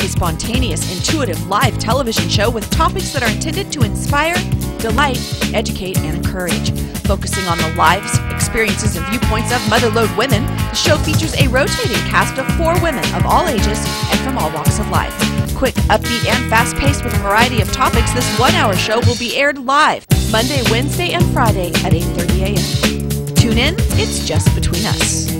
a spontaneous, intuitive, live television show with topics that are intended to inspire, delight, educate, and encourage. Focusing on the lives, experiences, and viewpoints of motherlode women, the show features a rotating cast of 4 women of all ages and from all walks of life. Quick, upbeat, and fast-paced with a variety of topics, this 1-hour show will be aired live Monday, Wednesday, and Friday at 8:30 a.m. Tune in, it's Just Between Us.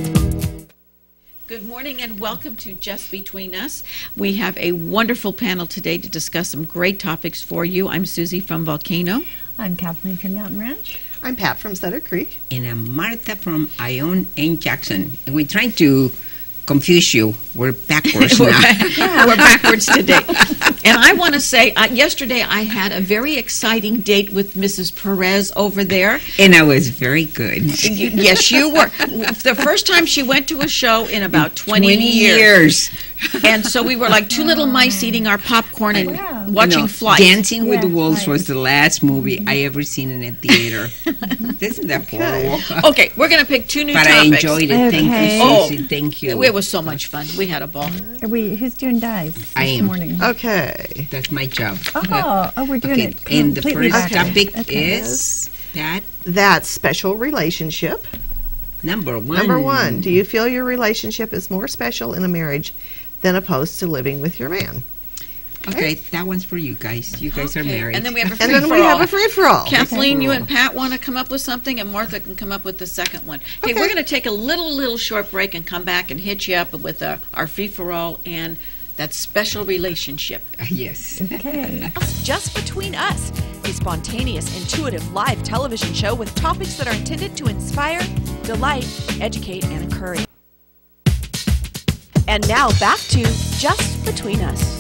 Good morning and welcome to Just Between Us. We have a wonderful panel today to discuss some great topics for you. I'm Susie from Volcano. I'm Kathleen from Mountain Ranch. I'm Pat from Sutter Creek. And I'm Martha from Ione and Jackson. And we're trying to confuse you. We're backwards now. We're backwards today. And I want to say, yesterday I had a very exciting date with Mrs. Perez over there. And I was very good. Yes, you were. The first time she went to a show in about 20 years. And so we were like 2 little mice eating our popcorn and watching flights. Dancing with the Wolves was the last movie I ever seen in a theater. Isn't that horrible? Okay, we're going to pick 2 new but topics. I enjoyed it. Thank you, Susie. Thank you. It was so much fun. We had a ball. Who's doing dives I this am. morning? Okay. That's my job. We're doing it And the completely first different. topic is that? That's special relationship. Number 1. Number 1, do you feel your relationship is more special in a marriage than opposed to living with your man? Okay, that one's for you guys. You guys are married. And then we have a And then we have a free-for-all. Kathleen, you and Pat want to come up with something, and Martha can come up with the second one. Hey, we're going to take a little short break and come back and hit you up with our free-for-all and that special relationship. Yes. Okay. Just Between Us, a spontaneous, intuitive, live television show with topics that are intended to inspire, delight, educate, and encourage. And now back to Just Between Us.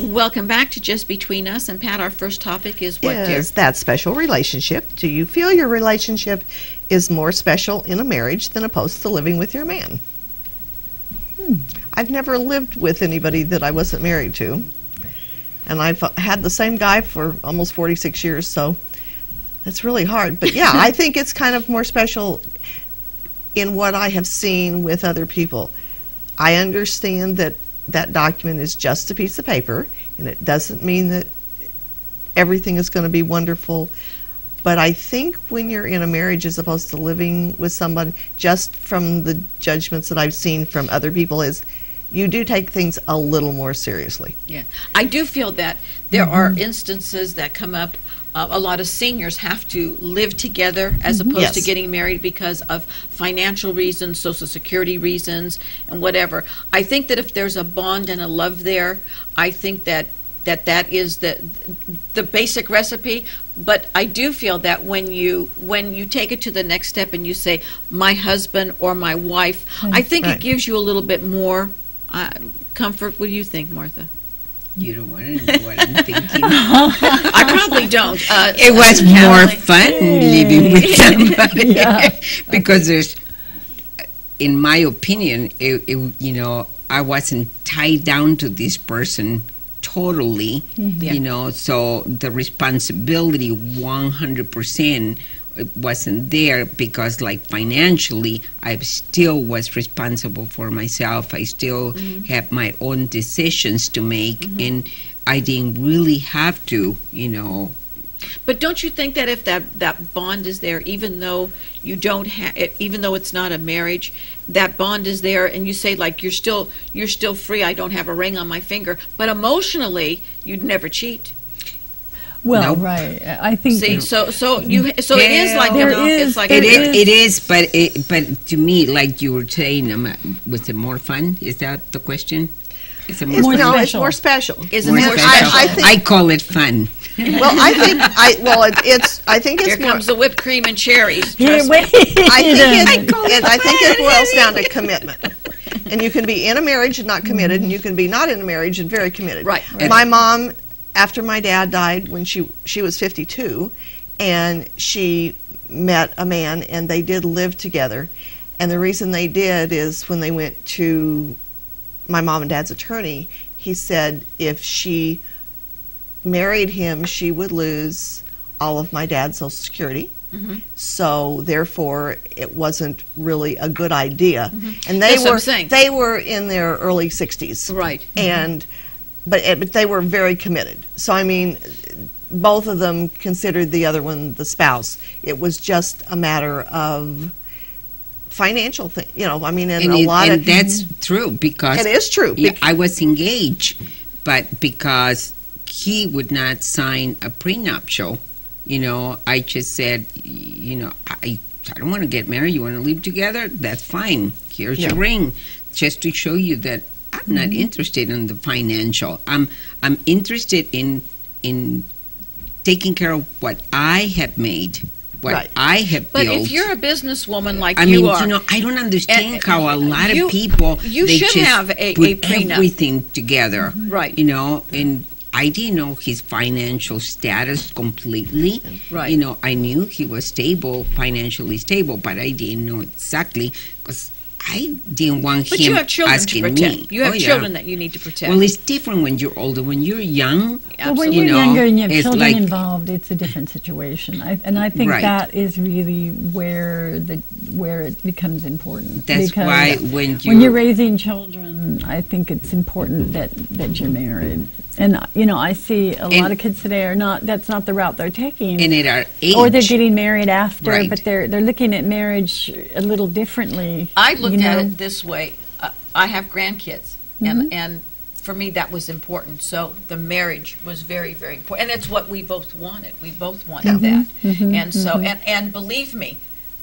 Welcome back to Just Between Us. And Pat, our first topic is what, dear? Is that special relationship. Do you feel your relationship is more special in a marriage than opposed to living with your man? I've never lived with anybody that I wasn't married to. And I've had the same guy for almost 46 years, so that's really hard. But yeah, I think it's kind of more special in what I have seen with other people. I understand that that document is just a piece of paper, and it doesn't mean that everything is going to be wonderful. But I think when you're in a marriage as opposed to living with someone, just from the judgments that I've seen from other people, is you do take things a little more seriously. Yeah, I do feel that there are instances that come up. A lot of seniors have to live together as opposed to getting married because of financial reasons, Social Security reasons, and whatever. I think that if there's a bond and a love there, I think that is the basic recipe. But I do feel that when you take it to the next step and you say my husband or my wife, I think it gives you a little bit more comfort. What do you think, Martha? You don't want to know what I'm thinking. I probably don't. It was more fun living with somebody because there's, in my opinion, I wasn't tied down to this person totally, so the responsibility 100% wasn't there because, like, financially, I still was responsible for myself. I still have my own decisions to make, and I didn't really have to, But don't you think that if that bond is there, even though you don't have, even though it's not a marriage, that bond is there, and you say, like, you're still free. I don't have a ring on my finger, but emotionally, you'd never cheat. Well, Nope. right. I think. See, so it is like it is, but to me, like you were saying, was it more fun? Is that the question? Is it more More fun? No, it's special. more special. Is it More more special? special? I call it fun. Well, I think it's Here more. comes the whipped cream and cherries. Yeah, Trust me. wait. I think it boils down to commitment. And you can be in a marriage and not committed, and you can be not in a marriage and very committed. Right. My mom, after my dad died when she was 52, and she met a man, and they did live together. And the reason they did is when they went to my mom and dad's attorney, he said if she married him, she would lose all of my dad's Social Security, So therefore, it wasn't really a good idea. And That's what I'm saying. they were in their early 60s, Right. And but they were very committed. So I mean, both of them considered the other one the spouse. It was just a matter of financial thing, I mean, and that's true because it is true. I was engaged, but because he would not sign a prenuptial, I just said, I don't want to get married. You want to live together? That's fine. Here's your ring, just to show you that I'm not interested in the financial. I'm interested in taking care of what I have made. What I have but built. if you're a businesswoman like I you mean, are, I don't understand how a lot you- of people you they should just have a put prenup. everything together, Right. And I didn't know his financial status completely. Right. I knew he was stable, financially stable, but I didn't know exactly because I didn't want but him you have children to asking protect. me. You have Oh, yeah. children that you need to protect. Well, it's different when you're older. When you're young, Well, when Absolutely. you're younger and you have it's children like- involved, it's a different situation. I think Right. that is really where it becomes important. That's Because why when you're you're raising children, I think it's important that you're married. And I see a lot of kids today that's not the route they're taking. and at our age, or they're getting married after, Right. but they're looking at marriage a little differently. I looked you at know? it this way. I have grandkids, and for me that was important. So the marriage was very, very important, and it's what we both wanted. We both wanted that, and so and believe me,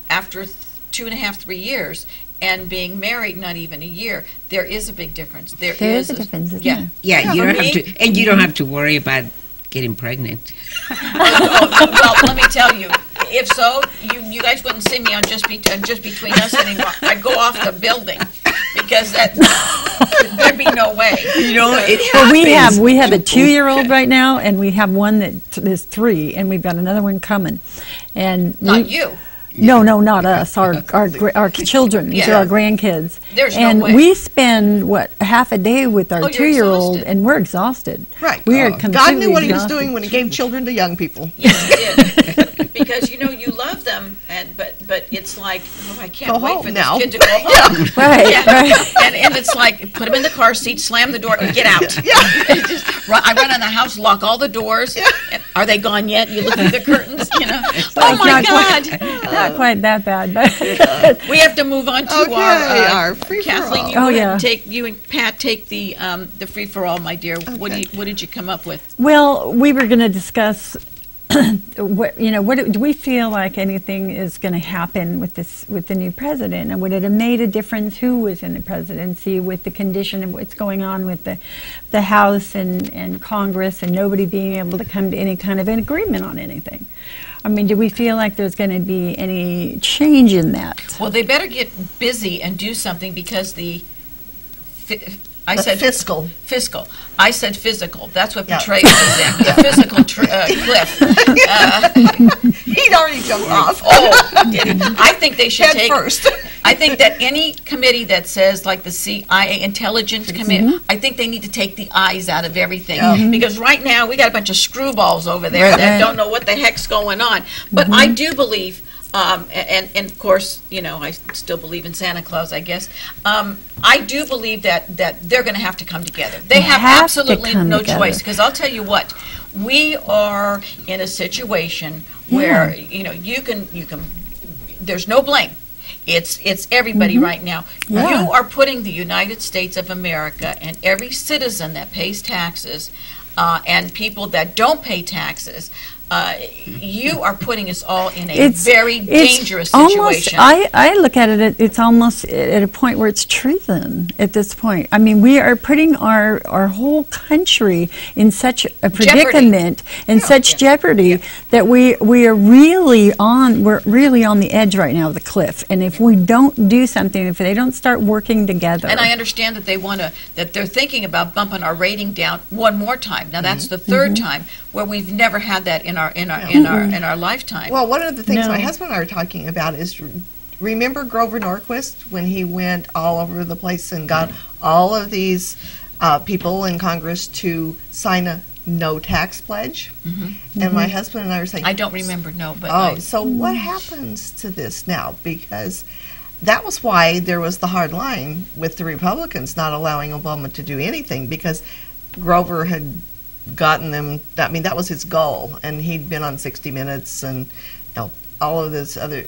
after 2.5, 3 years. And being married not even a year, there is a big difference. There is a difference, isn't there? yeah, you for don't have me- to, and you don't have to worry about getting pregnant. Well, let me tell you, if so, you guys wouldn't see me on just between us anymore. I'd go off the building because there'd be no way. Well, we have a 2-year-old right now, and we have one that is 3, and we've got another one coming. And Not you. No, not us. Our children. These are Yeah. our grandkids. There's no and way. we spend half a day with our Oh, you're 2-year-old, exhausted. and we're exhausted. Right. We are God completely knew what he was exhausted. doing when he gave children to young people. Yes, he did. Because you love them, but it's like, I can't Go wait home for now. this kid to go home. Right, Yeah. right. And it's like, put him in the car seat, slam the door, and get out. I run in the house, lock all the doors. And are they gone yet? You look through the curtains, Oh my Not God. Not quite that bad, but We have to move on to Okay, our our free-for-all. Kathleen. You Oh, go ahead yeah. and you and Pat take the free for all, my dear. What did you come up with? well, we were going to discuss do we feel like anything is going to happen with the new president, and would it have made a difference who was in the presidency with the condition of what's going on with the House and Congress and nobody being able to come to any kind of an agreement on anything? I mean, do we feel like there's going to be any change in that? Well, they better get busy and do something because I The said fiscal. fiscal. I said physical. That's what Yeah. Petraeus is in. The physical cliff. He'd already jumped off. I think they should Head take. first. I think that any committee that says, like the CIA Intelligence Committee, I think they need to take the eyes out of everything. Because right now, we got a bunch of screwballs over there that don't know what the heck's going on. But I do believe, and of course, I still believe in Santa Claus, I guess. I do believe that they're going to have to come together. They have have to absolutely come no together. choice. Because I'll tell you what, we are in a situation where, you can, there's no blame. It's everybody right now. Yeah. You are putting the United States of America and every citizen that pays taxes and people that don't pay taxes, you are putting us all in a very dangerous situation. I look at it, it's almost at a point where it's treason at this point. I mean, we are putting our whole country in such a predicament and such jeopardy that we are really on the edge right now of the cliff. And if we don't do something, if they don't start working together. And I understand that that they're thinking about bumping our rating down one more time. Now that's the third time where we've never had that in our lifetime. Well, one of the things No. my husband and I are talking about is, remember Grover Norquist when he went all over the place and got all of these people in Congress to sign a no tax pledge. And my husband and I were saying, I don't remember, no, but so what happens to this now? Because that was why there was the hard line with the Republicans not allowing Obama to do anything, because Grover had gotten them. I mean, that was his goal, and he'd been on 60 Minutes and all of this other,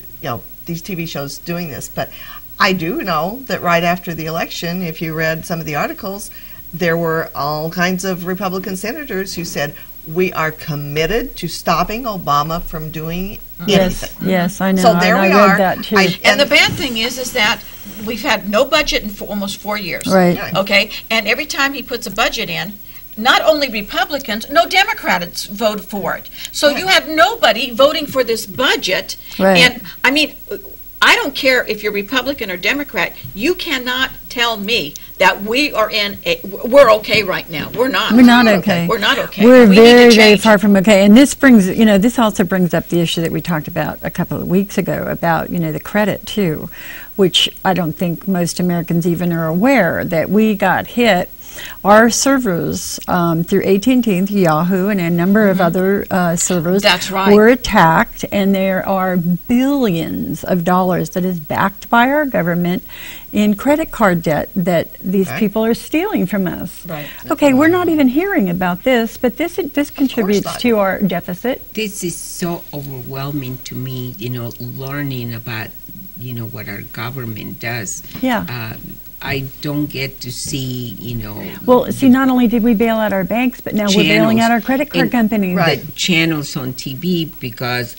these TV shows doing this. But I do know that right after the election, if you read some of the articles, there were all kinds of Republican senators who said, we are committed to stopping Obama from doing anything. Yes, I know. So there we I are. read that too. and the bad thing is that we've had no budget in almost 4 years. Right. Okay, and every time he puts a budget in, not only Republicans, no Democrats vote for it. So you have nobody voting for this budget. Right. And I mean, I don't care if you're Republican or Democrat. You cannot tell me that we're okay right now. We're not. We're not okay. We're not okay. We're We need to very, very change. far from okay. And this brings, this also brings up the issue that we talked about a couple of weeks ago about, the credit too, which I don't think most Americans even are aware that we got hit. Our servers through AT&T, Yahoo, and a number of other servers That's right. were attacked, and there are billions of dollars that is backed by our government in credit card debt that these people are stealing from us. Right. Okay, we're not even hearing about this, but this contributes not. to our deficit. This is so overwhelming to me, learning about, what our government does. Yeah. I don't get to see, Well, see, not only did we bail out our banks, but now we're bailing out our credit card and companies. the channels on TV, because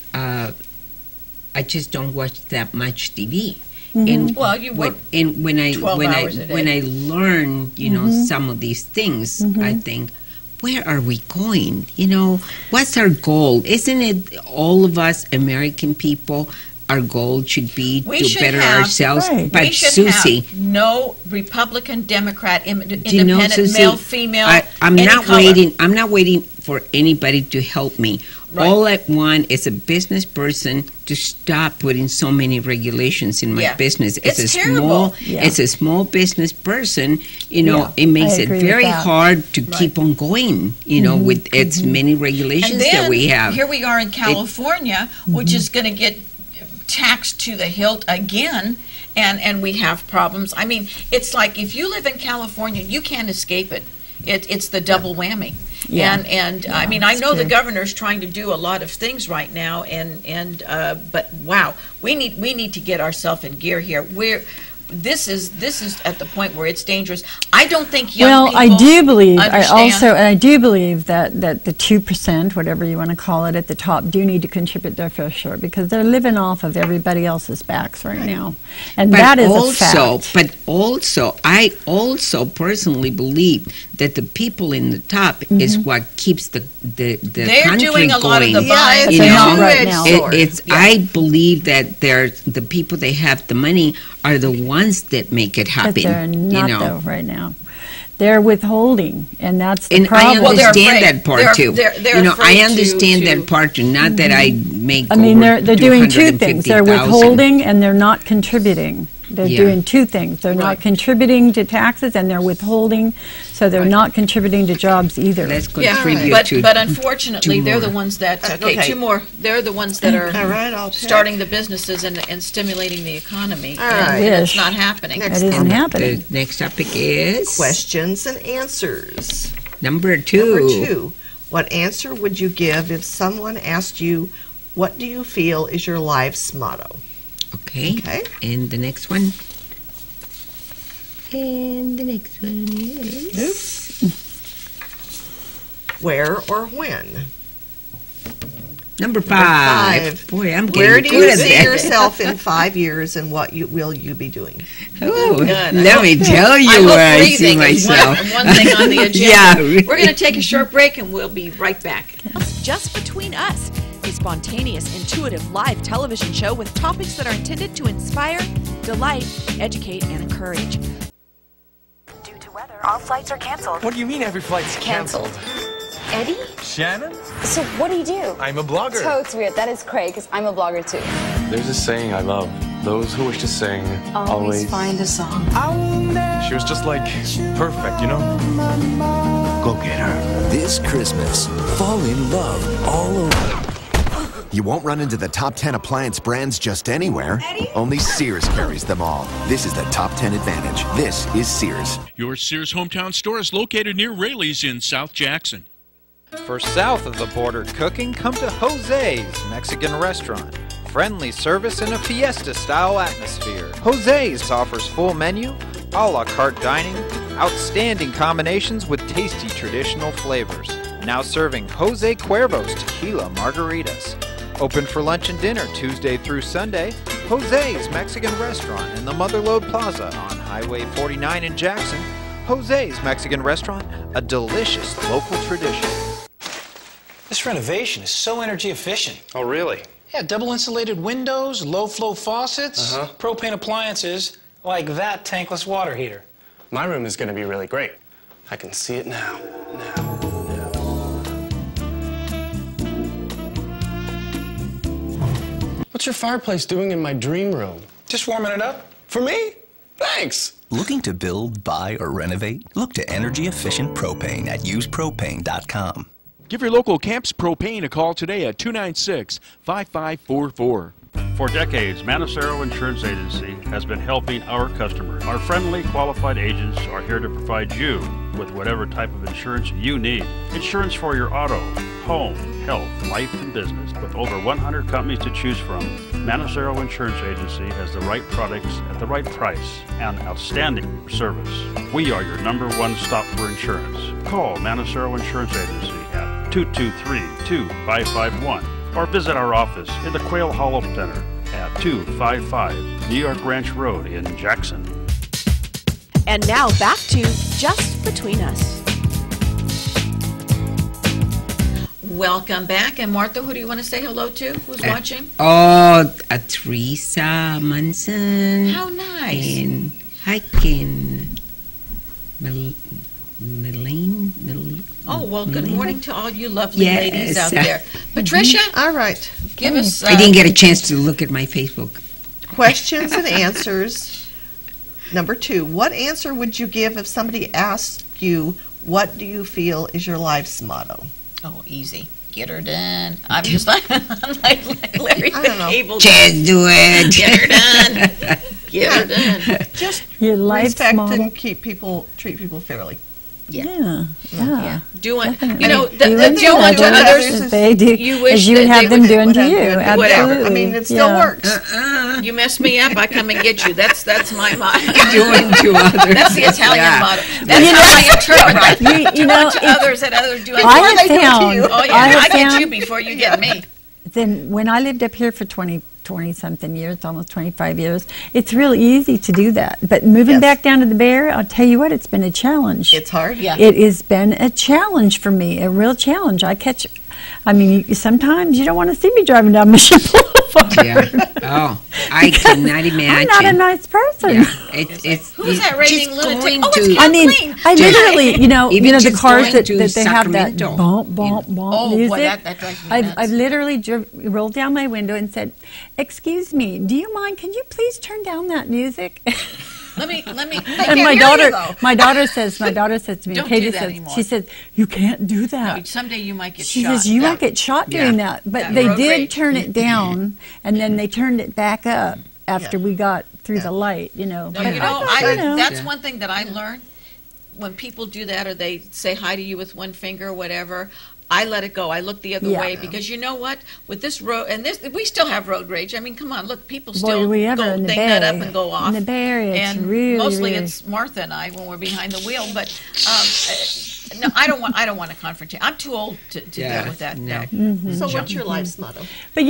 I just don't watch that much TV. And Well, you work when I 12 hours a day. when I learn, some of these things, I think, where are we going? What's our goal? Isn't it all of us American people? Our goal should be We to should better have- ourselves. Right. But we should Susie, have no Republican, Democrat, do you know, independent, Susie, male, female, I'm any not color. waiting. I'm not waiting for anybody to help me. Right. All I want is a business person to stop putting so many regulations in my Yeah. business. It's a terrible. Yeah. As a small business person, Yeah, it makes I it agree with very that. hard to keep on going. With as many regulations And then, that we have. here we are in California, which is going to get taxed to the hilt again, and we have problems. I mean, it's like if you live in California, you can't escape it. It's the double whammy. Yeah. And I mean, I it's know the true. governor's trying to do a lot of things right now, but wow, we need to get ourselves in gear here. This is at the point where it's dangerous. I don't think young people I do believe. understand. I do believe that the 2%, whatever you want to call it, at the top, do need to contribute their fair share because they're living off of everybody else's backs right now, and that is a fact. But also, I also personally believe that the people in the top is what keeps the They're country doing a lot of going. the buying. it's a not right now. I believe that the people that have the money are the ones that make it happen. But they're not though right now. They're withholding, and that's the And problem. I Well, they're understand afraid. that part They're- too. they're I afraid understand to- that part too. Not that I make. I mean, over they're doing two things. They're 250,000. withholding and they're not contributing. They're Yeah. doing two things. They're not Right. contributing to taxes and they're withholding, so they're not contributing to jobs either. Let's Yeah, contribute but unfortunately, two they're the more. ones that okay. two more. They're the ones that are All right, I'll check. starting the businesses and stimulating the economy. All and right. it's Wish. not happening. Next That isn't one. happening. The next topic is Questions and answers. number two. Number 2. What answer would you give if someone asked you, what do you feel is your life's motto? Okay. Okay. And the next one. And the next one is Where or when? number 5. 5. Boy, I'm Where getting do you good at see that. yourself in 5 years and what will you be doing? Oh, Good. let me tell you I hope where I see breathing is myself. one thing on the agenda. Yeah. We're going to take a short break and we'll be right back. Just Between Us, a spontaneous, intuitive live television show with topics that are intended to inspire, delight, educate, and encourage. Due to weather, all flights are canceled. What do you mean every flight's canceled? Eddie? Shannon? So what do you do? I'm a blogger. Totes weird. That is crazy because I'm a blogger too. There's a saying I love. Those who wish to sing always find a song. She was just like perfect, you know? Go get her. This Christmas, fall in love all over. You won't run into the top 10 appliance brands just anywhere. Only Sears carries them all. This is the top 10 advantage. This is Sears. Your Sears hometown store is located near Rayleigh's in South Jackson. For south of the border cooking, come to Jose's Mexican Restaurant. Friendly service in a fiesta-style atmosphere. Jose's offers full menu, a la carte dining, outstanding combinations with tasty traditional flavors. Now serving Jose Cuervo's Tequila Margaritas. Open for lunch and dinner Tuesday through Sunday. Jose's Mexican Restaurant in the Motherlode Plaza on Highway 49 in Jackson. Jose's Mexican Restaurant, a delicious local tradition. This renovation is so energy efficient. Oh, really? Yeah, double insulated windows, low flow faucets, propane appliances, like that tankless water heater. My room is going to be really great. I can see it now. What's your fireplace doing in my dream room? Just warming it up. For me? Thanks. Looking to build, buy, or renovate? Look to energy efficient propane at usepropane.com. Give your local Camps Propane a call today at 296-5544. For decades, Manacero Insurance Agency has been helping our customers. Our friendly, qualified agents are here to provide you with whatever type of insurance you need. Insurance for your auto, home, health, life, and business. With over 100 companies to choose from, Manacero Insurance Agency has the right products at the right price and outstanding service. We are your #1 stop for insurance. Call Manacero Insurance Agency at 223-2551 or visit our office in the Quail Hollow Center at 255 New York Ranch Road in Jackson. And now back to Just Between Us. Welcome back. And Martha, who do you want to say hello to? Who's watching? Teresa Munson. How nice. And hiking. Oh, well, good morning to all you lovely ladies out there. Patricia? All right. Give us... I didn't get a chance to look at my Facebook. Questions and answers. Number 2, what answer would you give if somebody asked you, what do you feel is your life's motto? Oh, easy. Get her done. I'm just like Larry the Cable Guy. Just do it. Get her done. Get her done. Just your life's respect motto. and treat people fairly. Yeah. Doing, Definitely. you know, Doing do unto others as they do, you wish as you would that have they them would doing to you. whatever. Absolutely. I mean, it still works. You mess me up, I come and get you. That's my motto. Do unto others. That's the Italian motto. That's You know- Italian too, right? You Do know, unto others that others do unto I others. have found- Oh yeah, I have I get found- you before you get me. Then when I lived up here for 20-something years, almost 25 years, it's really easy to do that. But moving back down to the Bay Area, I'll tell you what, it's been a challenge. It's hard. Yeah. It has been a challenge for me, a real challenge. Sometimes you don't want to see me driving down Mission Boulevard. Yeah. Oh, I cannot imagine. I'm not a nice person. Yeah. Who's that raging just lunatic? going Oh, it's to- Kathleen. I literally, Even the just cars going that to they have that Sacramento. bump, bump, bump Oh, music. boy, that drives me nuts. I've literally rolled down my window and said, "Excuse me, do you mind? Can you please turn down that music?" Let me. And my my daughter says to me, Don't Katie do that says, anymore. she says, "You can't do that." No, someday you might get She shot. says, "You might get shot doing that." But Yeah. they Road did rage. turn it down, and then they turned it back up after we got through the light. No, But you know, I know. that's one thing that I learned. When people do that or they say hi to you with one finger or whatever, I let it go. I look the other way because you know what? With this road, and this, we still have road rage. I mean, come on, look, people still we have it go in the thing Bay. that up and go off. In the Bay Area, it's and really, mostly really- it's Martha and I when we're behind the wheel. But no, I don't want to confront you. I'm too old to deal with that. No. So what's your life's motto? But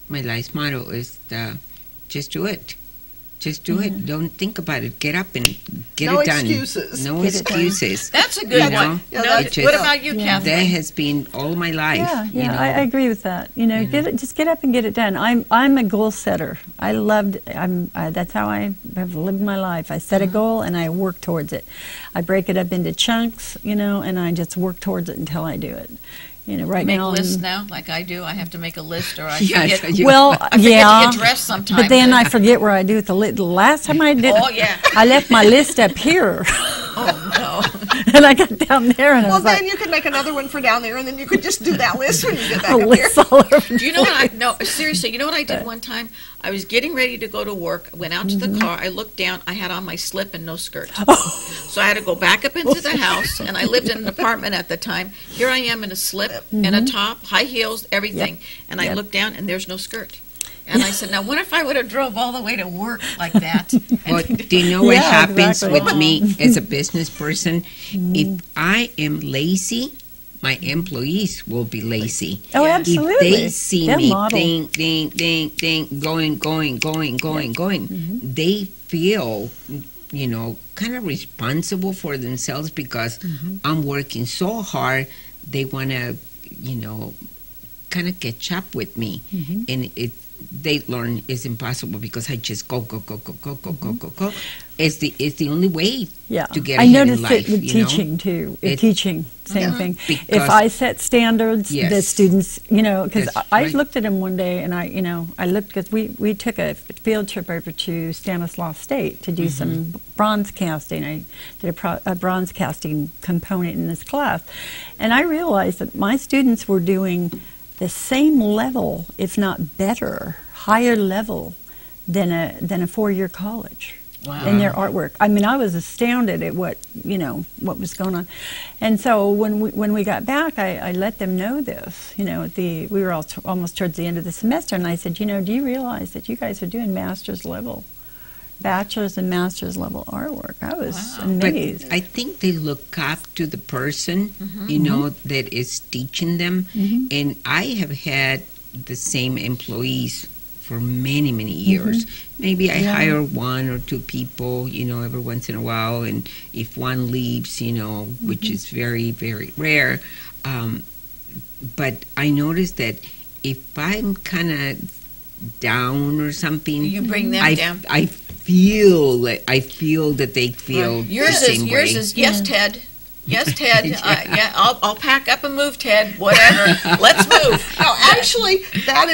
My life's motto is just do it. Just do it. Don't think about it. Get up and get No it done. excuses. No Get it done. excuses. That's a good one. know? No, It just- what about you, Yeah. Kathleen? That has been all my life. Yeah, you know. I agree with that. Just get up and get it done. I'm a goal setter. That's how I have lived my life. I set a goal and I work towards it. I break it up into chunks, and I just work towards it until I do it. Right make now. lists now, like I do. I have to make a list, or I Yes, forget. you- Well, I forget yeah, to get dressed sometimes. but then I forget where I do it. The last time I did, Oh, yeah. I left my list up here. Oh no! then I got down there and I Well, was then like, you could make another one for down there, and then you could just do that list when you get back a up list here. all over. Do you know what no, seriously, you know what I did one time? I was getting ready to go to work, went out to the car, I looked down, I had on my slip and no skirt. So I had to go back up into the house, and I lived in an apartment at the time. Here I am in a slip and a top, high heels, everything. And I looked down, and there's no skirt. And I said, now what if I would have drove all the way to work like that? Well, do you know what happens exactly. with me as a business person? If I am lazy, my employees will be lazy. Oh, absolutely. If they see They're me model. ding, ding, ding, ding, going, they feel, you know, kind of responsible for themselves because I'm working so hard. They want to, you know, kind of catch up with me. And they learn it's impossible because I just go. It's the only way to get I ahead noticed in life. it with you know? teaching too. Teaching, same thing. Because- If I set standards, the Yes. students, you know, because That's I right. looked at them one day and I looked because we took a field trip over to Stanislaus State to do some bronze casting. I did a bronze casting component in this class, and I realized that my students were doing the same level, if not better, higher level than a 4-year college in their artwork. I mean, I was astounded at what was going on. And so when we got back, I let them know this. You know, we were almost towards the end of the semester, and I said, you know, do you realize that you guys are doing bachelor's and master's level artwork? I was amazed. But I think they look up to the person, you know, that is teaching them. And I have had the same employees for many, many years. Maybe I hire 1 or 2 people, you know, every once in a while. And if one leaves, you know, which is very, very rare. But I noticed that if I'm kind of down or something, You bring them down. I feel that they feel the same way. Yours is yes, Ted. Yes, Ted. Yeah, I'll pack up and move, Ted. Whatever. Let's move. No, actually, that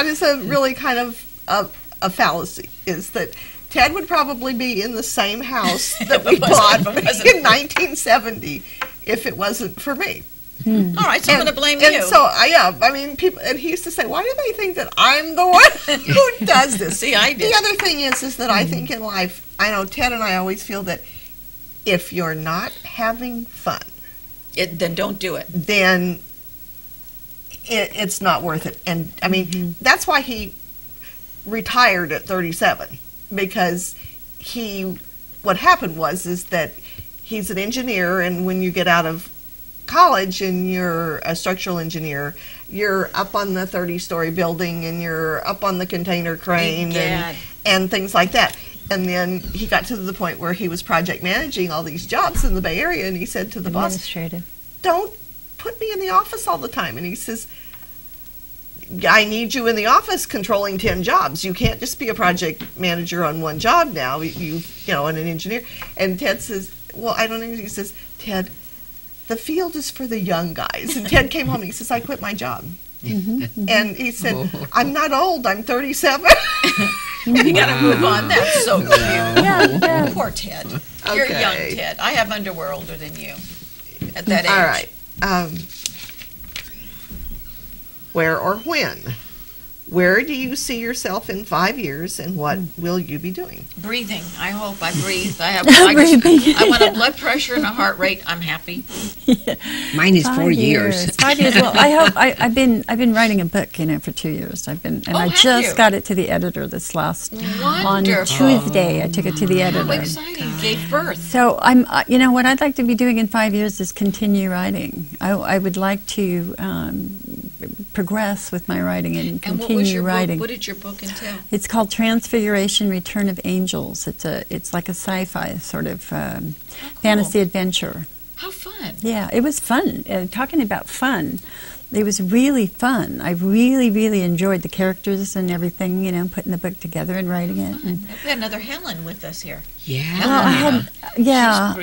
is a really kind of a fallacy. Is that Ted would probably be in the same house that we bought in 1970 if it wasn't for me. All right, so I'm going to blame you. And so, I mean, people, and he used to say, why do they think that I'm the one who does this? See, I did. The other thing is that I think in life, I know Ted and I always feel that if you're not having fun, then don't do it. Then it's not worth it. And, I mean, that's why he retired at 37, because what happened is that he's an engineer, and when you get out of college and you're a structural engineer, you're up on the 30-story building and you're up on the container crane and things like that. And then he got to the point where he was project managing all these jobs in the Bay Area, and he said to the boss, don't put me in the office all the time. And he says, I need you in the office controlling 10 jobs. You can't just be a project manager on one job now, you know, and an engineer. And Ted says, well, I don't think, he says, Ted, the field is for the young guys. And Ted came home and he says, I quit my job. And he said, I'm not old, I'm 37. You got to move on. That's so cute. Yeah. Poor Ted. You're young, Ted. I have underwear older than you at that age. All right. Where or when? Where do you see yourself in 5 years, and what will you be doing? Breathing. I hope I breathe. I want a blood pressure and a heart rate. I'm happy. Mine is 4 years. 5 years. Well, I hope I've been writing a book, you know, for 2 years. I just got it to the editor this last on Tuesday. I took it to the editor. How exciting! You gave birth. So you know, what I'd like to be doing in 5 years is continue writing. I would like to progress with my writing and continue writing. What did your book entail? It's called Transfiguration: Return of Angels. It's like a sci-fi sort of fantasy adventure. How fun! Yeah, it was fun. Talking about fun, it was really fun. I really, really enjoyed the characters and everything. You know, putting the book together and writing it. And we had another Helen with us here. Yeah,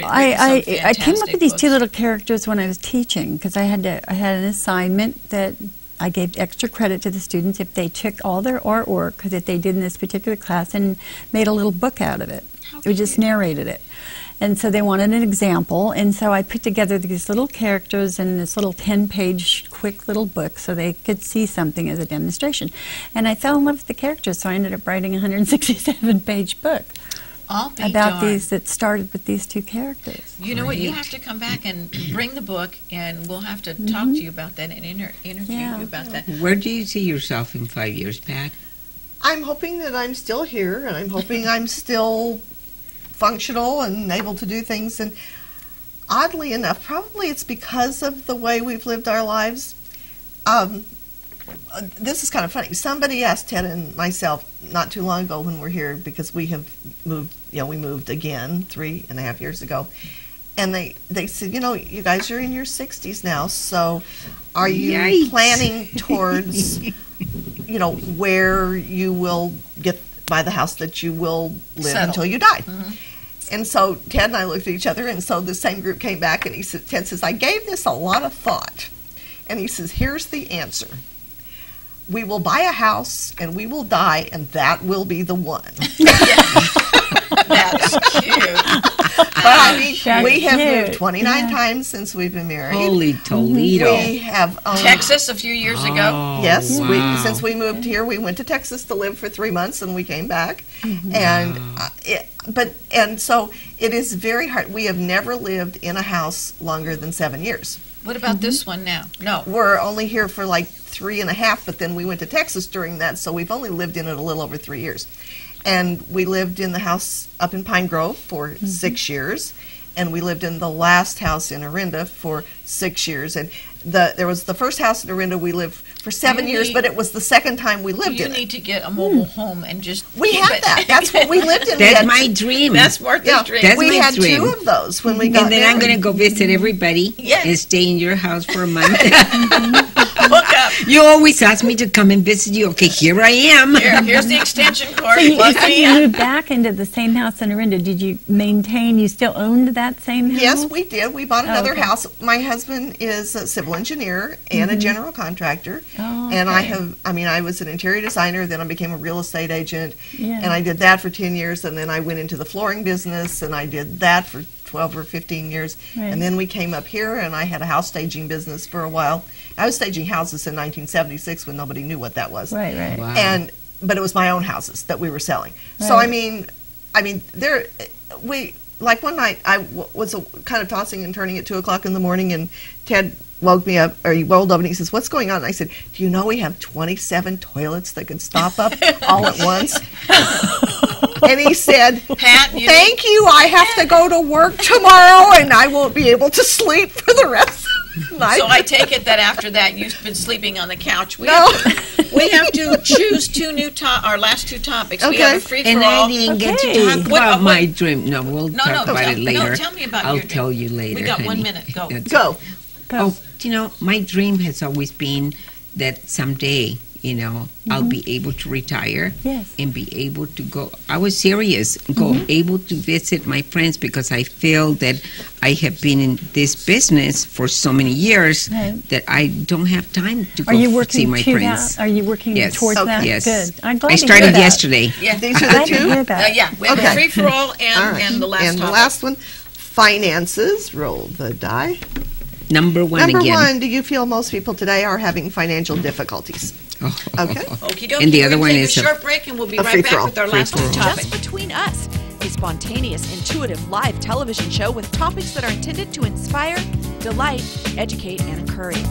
I came up with these 2 little characters when I was teaching, because I had an assignment that I gave extra credit to the students if they took all their artwork that they did in this particular class and made a little book out of it. We just narrated it. And so they wanted an example, and so I put together these little characters in this little 10-page quick little book so they could see something as a demonstration. And I fell in love with the characters, so I ended up writing a 167-page book about these that started with these two characters. You know what? You have to come back and bring the book, and we'll have to talk to you about that and interview you about that. Where do you see yourself in 5 years, Pat? I'm hoping that I'm still here, and I'm hoping I'm still functional and able to do things. And oddly enough, probably it's because of the way we've lived our lives. This is kind of funny. Somebody asked Ted and myself not too long ago when we're here, because we have moved, we moved again 3.5 years ago. And they said, you guys are in your 60s now, so are you planning towards, where you will buy the house that you will live until you die? And so Ted and I looked at each other, and so the same group came back, and Ted says, I gave this a lot of thought. And he says, here's the answer. We will buy a house, and we will die, and that will be the one. That's cute. But I mean, we have moved 29 times since we've been married. Holy Toledo. We have Texas a few years ago. Yes, wow. Since we moved here, we went to Texas to live for 3 months, and we came back. And so it is very hard. We have never lived in a house longer than 7 years. What about this one now? No. We're only here for like 3.5, but then we went to Texas during that, so we've only lived in it a little over 3 years. And we lived in the house up in Pine Grove for 6 years, and we lived in the last house in Orinda for 6 years. And there was the first house in Orinda we lived for 7 years, but it was the second time we lived in it. You need to get a mobile home and just We had that. That's what we lived in. That's my dream. That's Martha's dream. That's we my had dream. 2 of those when we got And then married. I'm going to go visit everybody and stay in your house for a month. Look up. You always ask me to come and visit you. Okay, here I am. Here's the extension cord. So you moved back into the same house in Orinda. Did you you still owned that same house? Yes, we did. We bought another okay. house. My husband is a civil engineer and a general contractor. Oh, and I was an interior designer, then I became a real estate agent. Yeah. And I did that for 10 years, and then I went into the flooring business, and I did that for 12 or 15 years. Right. And then we came up here, and I had a house staging business for a while. I was staging houses in 1976 when nobody knew what that was. Right. Wow. But it was my own houses that we were selling. Right. So like one night I was kind of tossing and turning at 2:00 in the morning, and Ted woke me up, or he rolled up and he says, "What's going on?" And I said, "Do you know we have 27 toilets that could stop up all at once?" And he said, Pat, "Thank you. I have to go to work tomorrow, and I won't be able to sleep for the rest of the night." So I take it that after that you've been sleeping on the couch. We have to choose our last 2 topics. Okay. We have a free for And all. I didn't get to talk about my dream. No, we'll talk about it later. No, tell me about I'll your dream. tell you later. We got 1 honey. minute. Go. Go. Oh, my dream has always been that someday, I'll be able to retire and be able to go. I was serious, able to visit my friends, because I feel that I have been in this business for so many years that I don't have time to go see my friends. Are you working towards that? Yes. Good. I'm glad I to hear started that. yesterday. Yeah. These are the 2? Yeah, we have a free for all and the last And the topic. last one, finances. Roll the die. Number one Number again. 1, do you feel most people today are having financial difficulties? Okay. Okie dokie. And the other We're one gonna is take a a short break, and we'll be a right free-for-all. back with our last topic. Just Between Us, a spontaneous, intuitive live television show with topics that are intended to inspire, delight, educate, and encourage.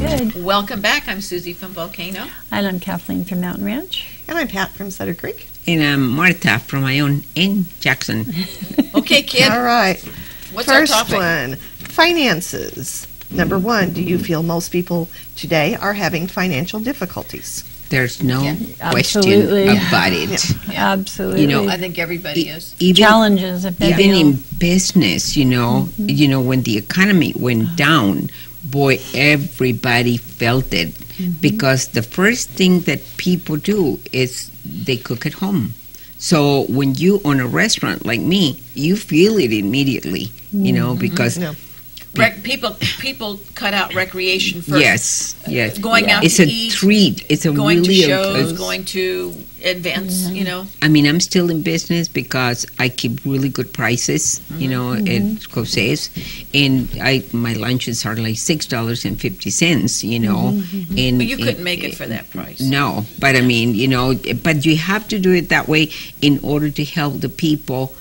Good. Welcome back. I'm Susie from Volcano. And I'm Kathleen from Mountain Ranch. And I'm Pat from Sutter Creek. And I'm Martha from my own in Jackson. Okay, kid. All right. What's First our topic? one, finances. Number 1, do you feel most people today are having financial difficulties? There's no question Absolutely. about it. Absolutely. I think everybody is. Challenges. Even in business, when the economy went down, boy, everybody felt it, because the first thing that people do is they cook at home. So when you own a restaurant like me, you feel it immediately, because People cut out recreation first. Yes. Going out it's to a eat, treat. It's a going really to shows, going to events. You know. I mean, I'm still in business because I keep really good prices. You know, at Jose's, and my lunches are like $6.50. You know, and But you couldn't make it for that price. No, but I mean, you know, but you have to do it that way in order to help the people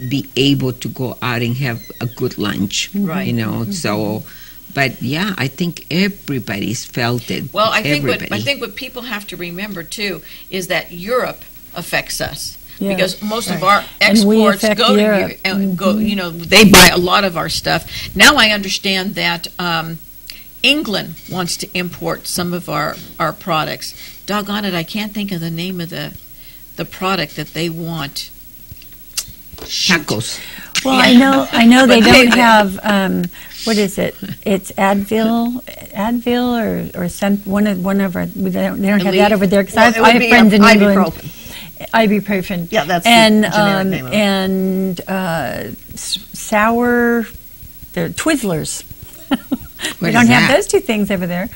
be able to go out and have a good lunch. Right. You know, so. But yeah, I think everybody's felt it. Well, I think what people have to remember too is that Europe affects us. Yeah. Because most of Right. our exports go to Europe. Europe and go. You know, they buy a lot of our stuff. Now I understand that England wants to import some of our products. Doggone it, I can't think of the name of the product that they want. Tacos. Well, I know they don't have what is it? It's Advil or some one of our. They don't have that over there because I have friends in England. Ibuprofen. Yeah, that's and the generic name of it. and sour, they're Twizzlers. We What don't is have that? those two things over there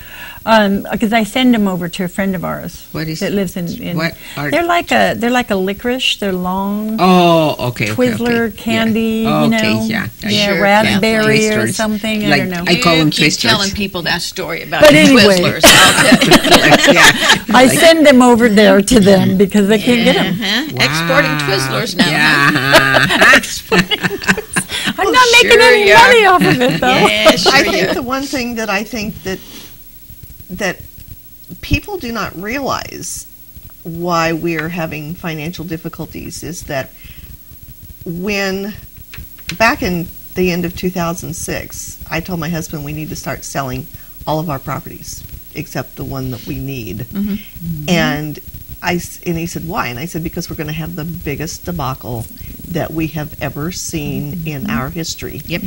because I send them over to a friend of ours that lives in. What are they're like a licorice. They're long. Oh, okay. Twizzler candy. Yeah. You know, Okay, yeah. yeah, raspberry or Twisters. something. Like, I don't know. I call them keep twisters. telling people that story about But the anyway. Twizzlers. I'll Yeah. I send them over there to them because they can't get them. Exporting Twizzlers now. Yeah. I'm not making any money off of it though. Yeah, sure I think you are. the one thing that I think that people do not realize why we're having financial difficulties is that when back in the end of 2006, I told my husband we need to start selling all of our properties except the one that we need. And he said, why? And I said, because we're going to have the biggest debacle that we have ever seen in our history. Yep.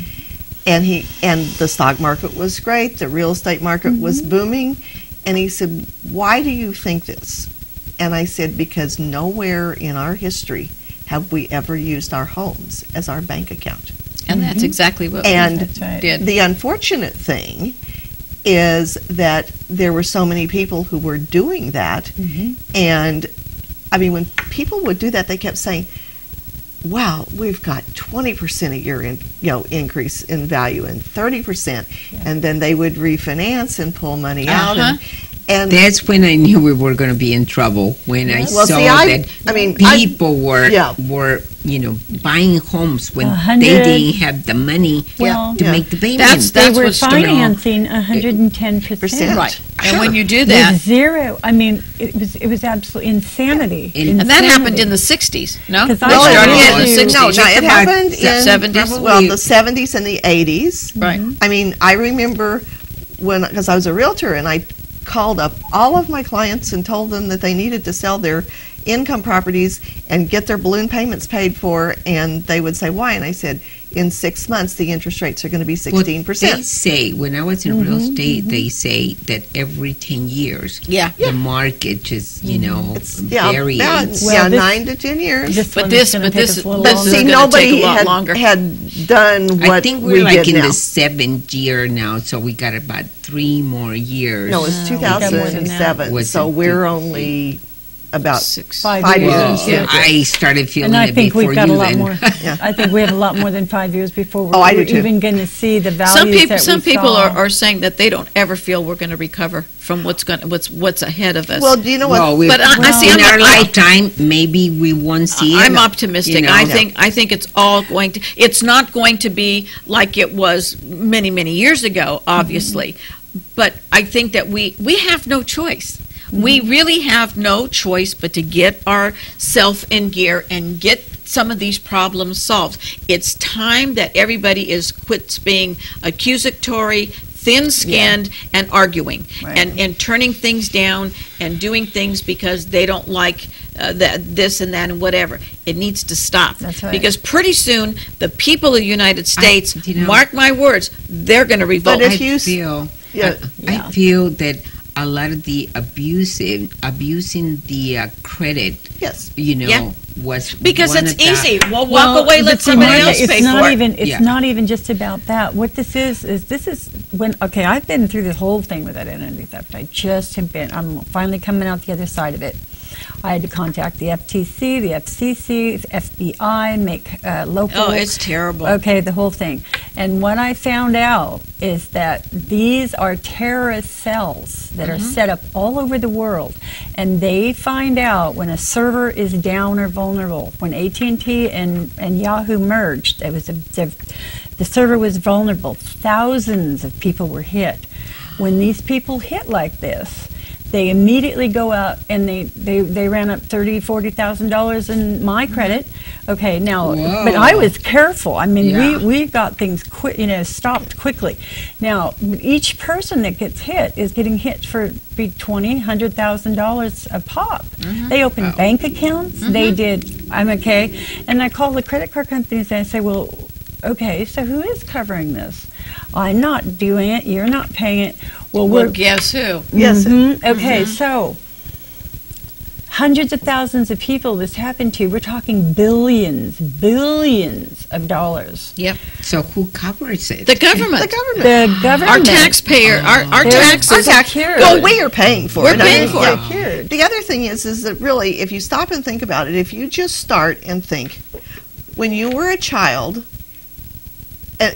And the stock market was great, the real estate market was booming, and he said, why do you think this? And I said, because nowhere in our history have we ever used our homes as our bank account. And that's exactly what And we did. the unfortunate thing is that there were so many people who were doing that, and I mean, when people would do that, they kept saying, wow, we've got 20% a year increase in value and 30%, and then they would refinance and pull money out, and that's when I knew we were going to be in trouble. When I saw that people were buying homes when they didn't have the money to make the payments. They were financing 110%. Right. And when you do that, with zero, I mean, it was absolute insanity. And that happened in the 60s, no? Because It started in the 60s. No, it happened in 70s. Well, the 70s and the 80s. Right. I mean, I remember because I was a realtor and I called up all of my clients and told them that they needed to sell their income properties and get their balloon payments paid for, and they would say, why? And I said, in 6 months, the interest rates are going to be 16%. They say, when I was in real estate, they say that every 10 years, the market just, varies. 9 to 10 years. But see, nobody had done what I think we're we like did in now. the 7th year now, so we got about 3 more years. No, it's 2007, so we're only about 5 years. Well, I started feeling and I it think before we've got you a lot then. more. I think we have a lot more than 5 years before we're even going to see the values Some people are saying that they don't ever feel we're going to recover from what's ahead of us. Well, do you know what? Well, but I see in our lifetime, maybe we won't see it. I'm optimistic. I think it's all going to. It's not going to be like it was many years ago, obviously, but I think that we have no choice. We really have no choice but to get ourselves in gear and get some of these problems solved. It's time that everybody quits being accusatory, thin-skinned, and arguing, and turning things down and doing things because they don't like this and that and whatever. It needs to stop. That's right. Because pretty soon, the people of the United States, mark my words, they're going to revolt. I feel that a lot of the abusing the credit. Yes. Was because one it's of the- easy. We'll walk away. Let somebody else pay for it. It's not even just about that. What this is when I've been through this whole thing with that identity theft. I'm finally coming out the other side of it. I had to contact the FTC, the FCC, the FBI, make local. Oh, it's terrible. Okay, the whole thing. And what I found out is that these are terrorist cells that are set up all over the world, and they find out when a server is down or vulnerable. When AT&T and Yahoo merged, the server was vulnerable. Thousands of people were hit. When these people hit like this, they immediately go out and they ran up $30,000-$40,000 in my credit. Okay, now, but I was careful. I mean, we got things stopped quickly. Now, each person that gets hit is getting hit for $20,000-$100,000 a pop. They opened bank accounts. They did. I'm okay, and I call the credit card companies and I say, well, okay, so who is covering this? I'm not doing it. You're not paying it. Well, guess who? Yes. Okay, so hundreds of thousands of people this happened to. We're talking billions of dollars. Yep. So who covers it? The government. The government. Our taxpayer. Our taxes. Well, we are paying for it. We're paying for it. The other thing is that really, if you stop and think about it, if you just start and think, when you were a child,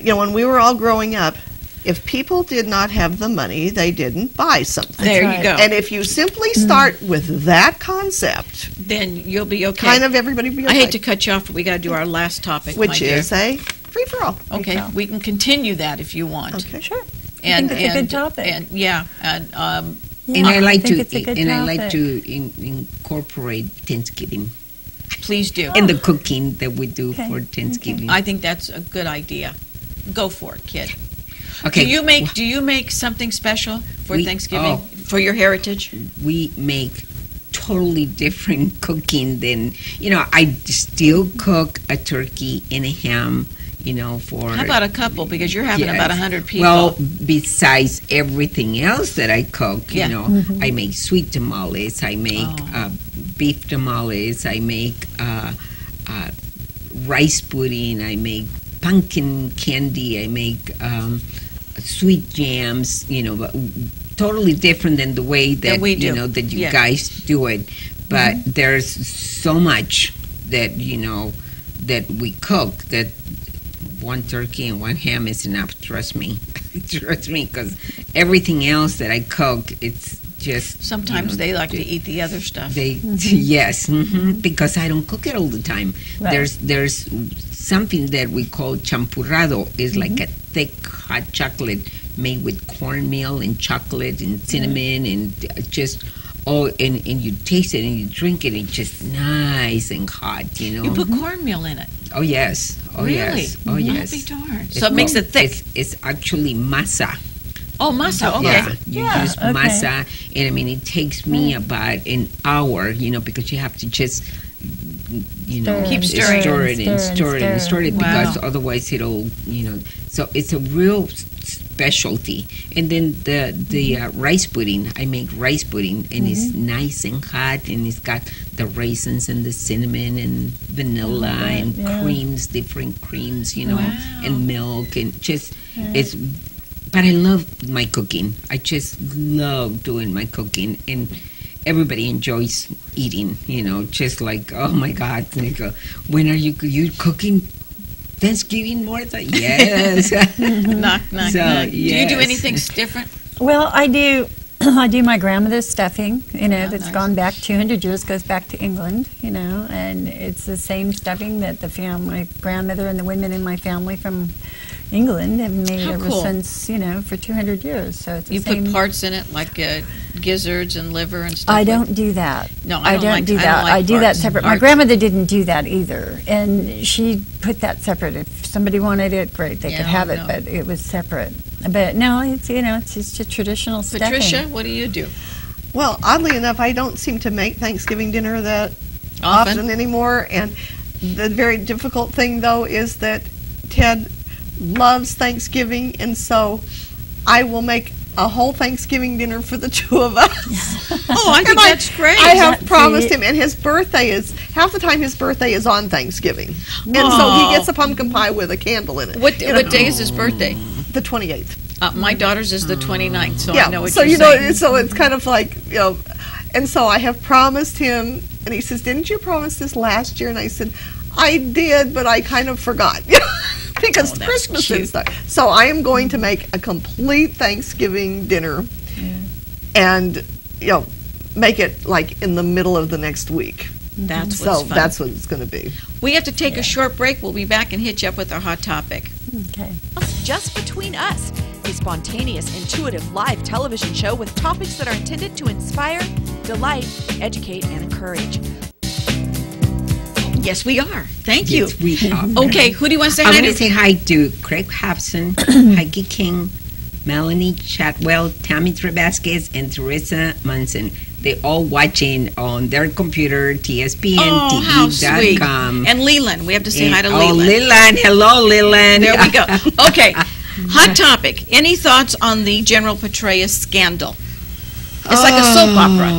when we were all growing up, if people did not have the money, they didn't buy something. There you go. And if you simply start with that concept, then you'll be okay. Kind of everybody will be okay. I hate to cut you off, but we got to do our last topic, which is a free-for-all. Okay, we can continue that if you want. Okay, sure. And it's a good topic. And I like to incorporate Thanksgiving. Please do. In the cooking that we do for Thanksgiving. I think that's a good idea. Go for it, kid. Okay. Do you make something special for Thanksgiving for your heritage? We make totally different cooking than I still cook a turkey and a ham. For how about a couple? Because you're having about 100 people. Well, besides everything else that I cook, I make sweet tamales. I make beef tamales. I make rice pudding. I make pumpkin candy. I make sweet jams. Totally different than the way that we do. That you guys do it. But there's so much that that we cook that one turkey and one ham is enough. Trust me, because everything else that I cook, it's just sometimes they like to eat the other stuff. Yes, because I don't cook it all the time. Right. There's something that we call champurrado. It's like a thick hot chocolate made with cornmeal and chocolate and cinnamon and just. And you taste it and you drink it, and it's just nice and hot, You put cornmeal in it. Oh, yes. Oh, really? Yes. Oh, yes. Be darned. So it makes it thick. It's actually masa. Oh, masa. Okay. Yeah, you use masa, and it takes me about an hour, because you have to just, keep stirring. Stir it because otherwise it'll, So it's a real specialty. And then the rice pudding, I make rice pudding, and it's nice and hot, and it's got the raisins and the cinnamon and vanilla and creams, different creams, and milk, and just it's. But I love my cooking. I just love doing my cooking, and everybody enjoys eating. Just like, oh my God, when are you cooking? Thanksgiving, Martha? Yes. knock. So, yes. Do you do anything different? Well, I do. I do my grandmother's stuffing. That's nice. Gone back 200 years. Goes back to England. And it's the same stuffing that my grandmother and the women in my family from England have made ever since. For 200 years. So it's the same. Put parts in it like gizzards and liver and stuff. I don't do that. No, I don't do that. I do that separate. My grandmother didn't do that either, and she put that separate. If somebody wanted it, great, they could have it, but it was separate. But no, it's it's just a traditional stuffing. Patricia, what do you do? Well, oddly enough, I don't seem to make Thanksgiving dinner that often anymore, and the very difficult thing though is that Ted loves Thanksgiving, and so I will make a whole Thanksgiving dinner for the two of us. Oh, I think that's great. I have promised him, and his birthday is, half the time his birthday is on Thanksgiving. And so he gets a pumpkin pie with a candle in it. What day is his birthday? The 28th. My daughter's is the 29th, so yeah, I know what so you're you saying. know, so it's kind of like, you know, and so I have promised him, and he says, "Didn't you promise this last year?" And I said, "I did, but I kind of forgot." Because Christmas is stuff. So I am going to make a complete Thanksgiving dinner, and make it like in the middle of the next week. That's what's fun. That's what it's going to be. We have to take a short break. We'll be back and hit you up with our hot topic. Okay. Just Between Us, a spontaneous, intuitive live television show with topics that are intended to inspire, delight, educate, and encourage. Yes, we are. Thank you. Yes, we are. Okay, who do you want to say I hi want to? to say hi to Craig Hobson, Heike King, Melanie Chatwell, Tammy Trebasquez, and Teresa Munson. They're all watching on their computer, TSPNTV.com. And Leland. We have to say hi to Leland. Leland. Leland. Hello, Leland. There we go. Okay. Hot topic. Any thoughts on the General Petraeus scandal? It's like a soap opera.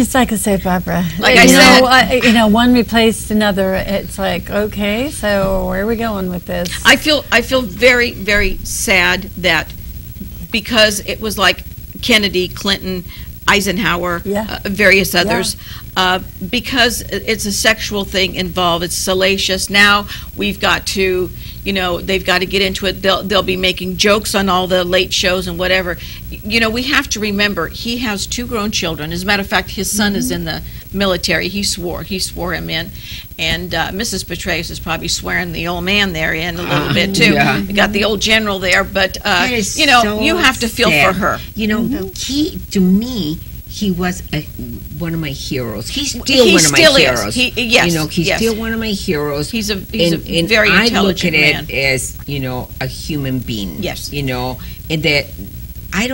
It's like a soap opera. Like I said, one replaced another. It's like, okay, so where are we going with this? I feel very, very sad that because it was like Kennedy, Clinton, Eisenhower, various others, because it's a sexual thing involved, it's salacious. Now we've got to, they've got to get into it. They'll be making jokes on all the late shows and whatever. We have to remember he has 2 grown children. As a matter of fact, his son is in the military. He swore him in, and Mrs. Petraeus is probably swearing the old man there in a little bit too. Yeah. We got the old general there, but so you have to feel sad. for her. To me, he was one of my heroes. He's still one of my heroes. He's still one of my heroes. He's a and very I look intelligent at man. it as a human being. Yes. And that I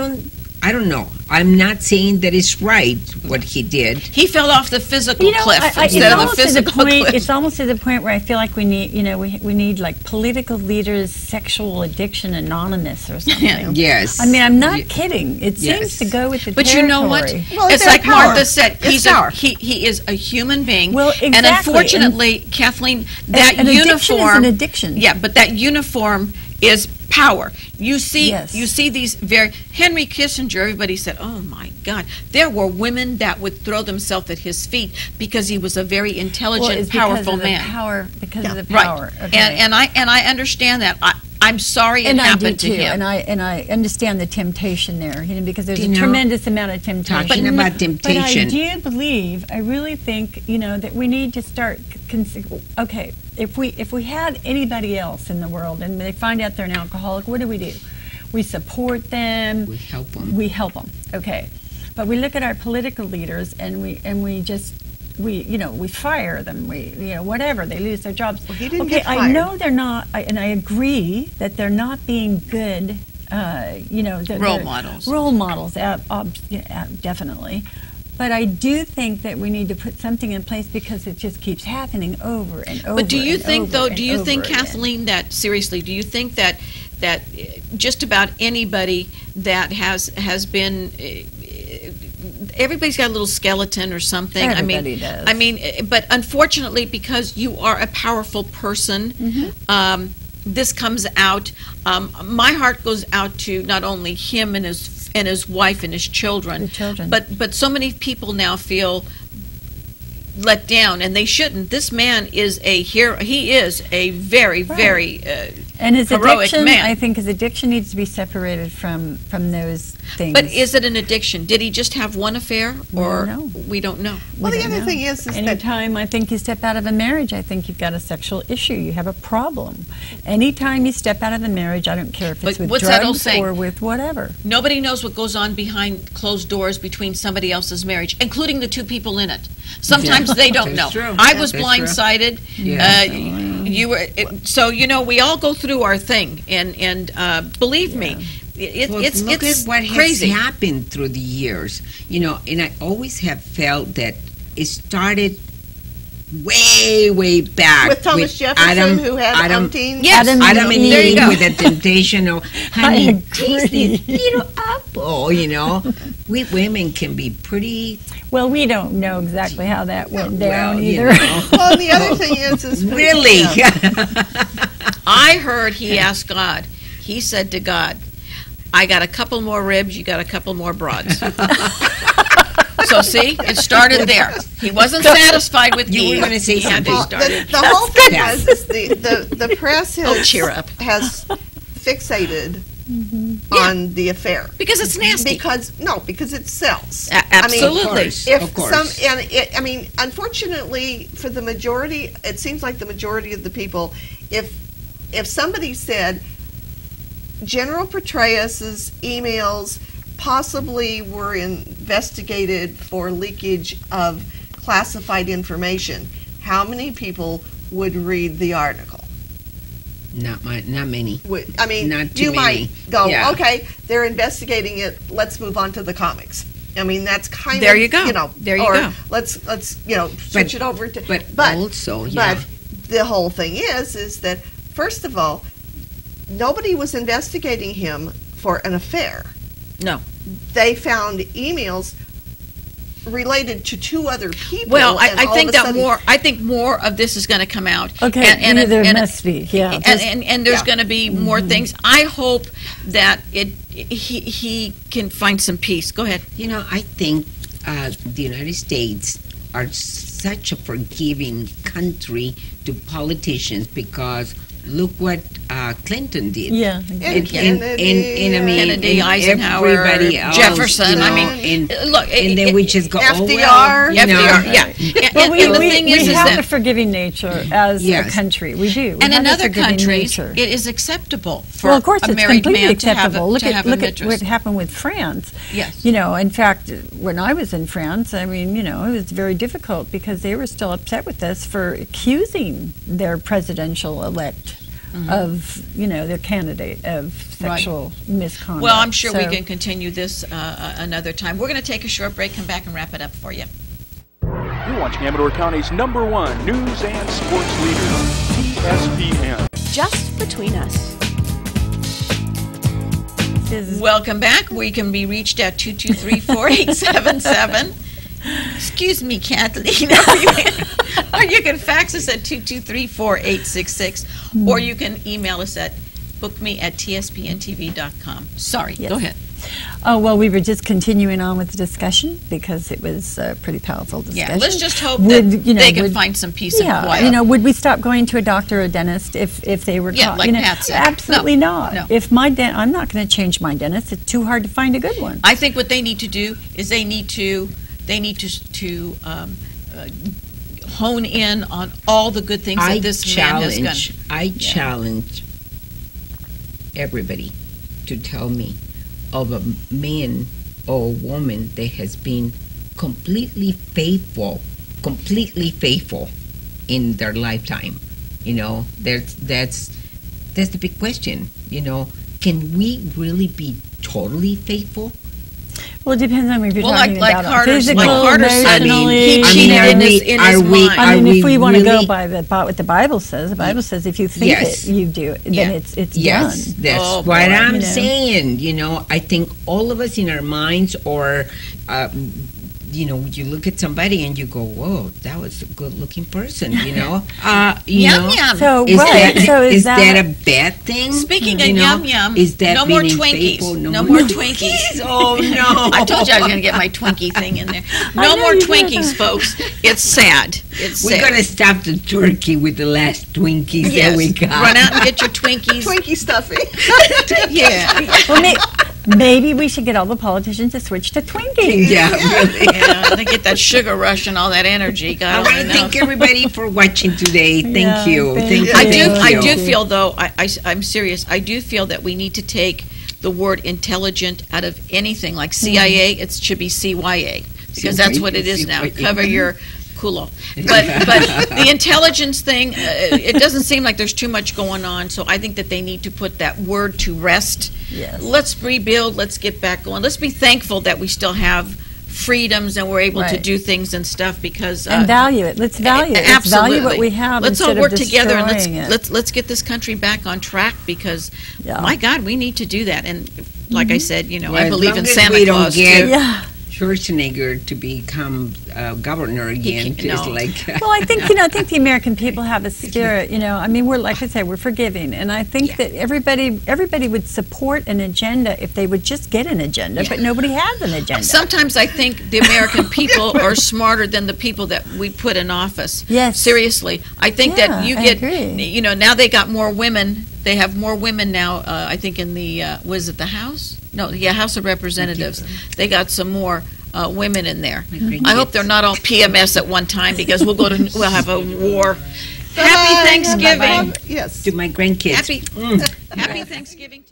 don't know. I'm not saying that it's right what he did. He fell off the physical cliff instead of the physical cliff. It's almost to the point where I feel like we need, we need like political leaders, sexual addiction anonymous or something. Yes. I mean, I'm not kidding. It seems to go with the But territory. you know what? Well, it's like power. Martha said. He is a human being. Well, exactly. And unfortunately, Kathleen, that an uniform addiction is an addiction. Yeah, but that uniform is power. You see these Henry Kissinger, everybody said, "Oh my God." There were women that would throw themselves at his feet because he was a very intelligent, powerful man. Because of the power. Right. Okay. And I understand that. I'm sorry it happened to him. And I understand the temptation there, because there's a tremendous amount of temptation. Talking about temptation. But I do believe, I really think, that we need to start. Okay, if we had anybody else in the world and they find out they're an alcoholic, what do? We support them. We help them. We help them. Okay, but we look at our political leaders and we fire them. Whatever, they lose their jobs. Well, he didn't get fired. I know they're not, and I agree that they're not being good. Role models. Role models, definitely. But I do think that we need to put something in place because it just keeps happening over and over. But do you think, again. Kathleen, that seriously, do you think that just about anybody that has been, everybody's got a little skeleton or something? Everybody does. I mean, but unfortunately, because you are a powerful person, this comes out. My heart goes out to not only him and his wife and his children. But so many people now feel let down, and they shouldn't. This man is a hero. He is a very, very and his heroic addiction, man. I think his addiction needs to be separated from those things. But is it an addiction? Did he just have one affair, or we don't know? Well, the other thing is anytime I think you step out of a marriage, I think you've got a sexual issue. You have a problem. Anytime you step out of a marriage, I don't care if it's with drugs or with whatever. Nobody knows what goes on behind closed doors between somebody else's marriage, including the 2 people in it. Sometimes they don't know. True. I was blindsided. You were. So we all go through our thing, and believe me, it's look at what crazy. has happened through the years. And I always have felt that it started way back with Thomas Jefferson, who had umpteen. Yes, Adam and Eve go. with the temptation of, honey, taste this little apple. You know, we women can be pretty. Well, we don't know exactly how that went down either. Well, the other thing is really. I heard he asked God. He said to God, "I got a couple more ribs. You got a couple more broads." So see, it started there. He wasn't satisfied with you. Eve. Were going to say something. The whole thing was the press has fixated on the affair because it's nasty. Because it sells. Absolutely, of course. Unfortunately, for the majority, it seems like the majority of the people, if somebody said General Petraeus's emails possibly were investigated for leakage of classified information, how many people would read the article? Not many. I mean, not too you many. Might go, okay, they're investigating it. Let's move on to the comics. I mean, that's kind there of you go. There you go. Let's switch it over to. But also, yeah. But the whole thing is that first of all, nobody was investigating him for an affair. No. They found emails related to two other people. Well, I think more of this is going to come out. Okay, there must be, yeah. And there's going to be more things. I hope that he can find some peace. Go ahead. You know, I think the United States are such a forgiving country to politicians because look what Clinton did. Yeah, exactly. Kennedy, Eisenhower, everybody else, Jefferson. You know, I mean, look, and then we just go, FDR. FDR. Well, we have a forgiving nature as a country. We do. And in other countries, it is acceptable for of course, a married completely man acceptable. to have look at what happened with France. Yes. You know, in fact, when I was in France, I mean, you know, it was very difficult because they were still upset with us for accusing their presidential elect of, you know, their candidate of sexual misconduct. Well, I'm sure we can continue this another time. We're going to take a short break, come back and wrap it up for you. You're watching Amador County's #1 news and sports leader, TSPN. Just between us. Welcome back. We can be reached at 223-4877. Excuse me, Kathleen. Or you can fax us at 223-4866, or you can email us at bookme@tspntv.com. Sorry, go ahead. Oh, well, we were just continuing on with the discussion because it was a pretty powerful discussion. Yeah, let's just hope that they can find some peace and quiet. You know, would we stop going to a doctor or a dentist if they were caught? Like Pat said. Absolutely not. No. If I'm not going to change my dentist. It's too hard to find a good one. I think what they need to do is they need to hone in on all the good things that this man has done. I challenge everybody to tell me of a man or a woman that has been completely faithful in their lifetime. You know, that's the big question. You know, can we really be totally faithful? Well, it depends on if you're talking like about physical, emotionally. He cheated in his mind. I mean, if we want to go by what the Bible says, the Bible says if you think it, you do it, then it's done. That's what I'm saying. You know, I think all of us in our minds, or you know, you look at somebody and you go, "Whoa, that was a good-looking person." You know, yum yum. So is that a bad thing? Speaking of yum yum, is that no more Twinkies? No more Twinkies. Oh no! I told you I was going to get my Twinkie thing in there. No more Twinkies, folks. It's sad. We're going to stop the turkey with the last Twinkies that we got. Run out and get your Twinkies. Twinkie stuffing. Yeah. Well, maybe we should get all the politicians to switch to Twinkies. Yeah, really. Yeah, they get that sugar rush and all that energy. God, I want to thank everybody for watching today. Thank you. I do feel, though, I'm serious, I do feel that we need to take the word intelligent out of anything. Like CIA, it should be CYA, because that's what it is now. Cover your culo. But the intelligence thing, it doesn't seem like there's too much going on, so I think that they need to put that word to rest. Yes. Let's rebuild, let's get back going. Let's be thankful that we still have freedoms and we're able to Right. do things and stuff because And value it. Let's value it. Let's absolutely. value what we have Let's all instead work of together and destroying it. let's get this country back on track because my God, we need to do that. And like I said, you know, I believe in Santa Claus too. Schwarzenegger to become governor again. Just like well, I think I think the American people have a spirit. You know, I mean, we're like I said, we're forgiving, and I think that everybody would support an agenda if they would just get an agenda. But nobody has an agenda. Sometimes I think the American people are smarter than the people that we put in office. Yes, seriously, I think that you I get. agree. You know, now they got more women. They have more women now. I think in the was it the House? No, House of Representatives. They got some more women in there. I hope they're not all PMS at one time because we'll have a war. Happy Thanksgiving. Yes. To my grandkids. Happy Thanksgiving.